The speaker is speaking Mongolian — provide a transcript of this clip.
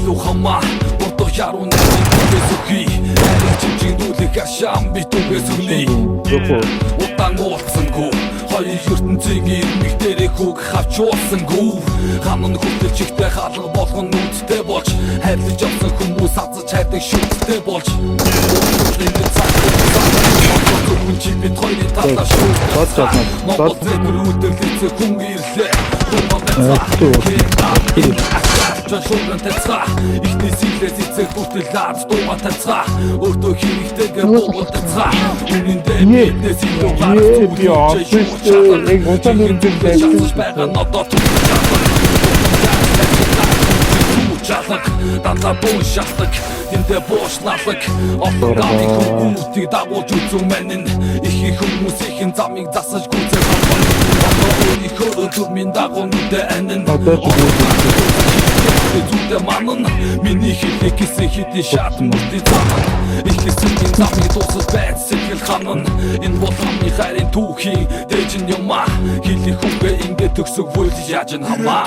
илүү хамаа Бодох яруу найрын бүгээс өгье Хайрын чимжигнүүлэх ашаам би түгээс өгнэй Удаан уулзсангүй Хоёр ертөнцийн ирмэг дээрээ хүүг хавч уулсангүй Ханан хүртэл чихтэй хаалга болгон нүдтэй болж Хайрлаж явсан хүмүүс азаж хайрдаг шүттэй болж Өөрчлөлтөнд цааш Хүн чи бид хоёрын талаар шүүх Монгол зэвэр үлдэрлэцээ хүн ирлээ Жан шуурган тацгаа Ихний сиглээс эцэг хүртэл лаад дууга тацгаа Өөртөө хэрэгтэйгээ буугал тацгаа Үнэндээ биднээс илүү гарах Шалгаж байгаа нодоо Чалаг, дандаа буун шалтаг Тэндээ буушналаг Олон гаалыг хүмүүстийг дагуулж үзүү мэнэн Их хүмүүсийн замыг засаж гүцээ хамбар Олон өөрийнхөө дүрмийн дагуун нүдэ анин Зүдэ манан Миний хэлхий гэсэн хэдий шат мөртий заман Их хэсгийн замыг дуусаж байц сэтгэл ханан Энэ бол хамны хайрын түүхийн Дэжин юмаа Хэлэх хүнгээ ингээд төгсөг вөл яаж нь хамаа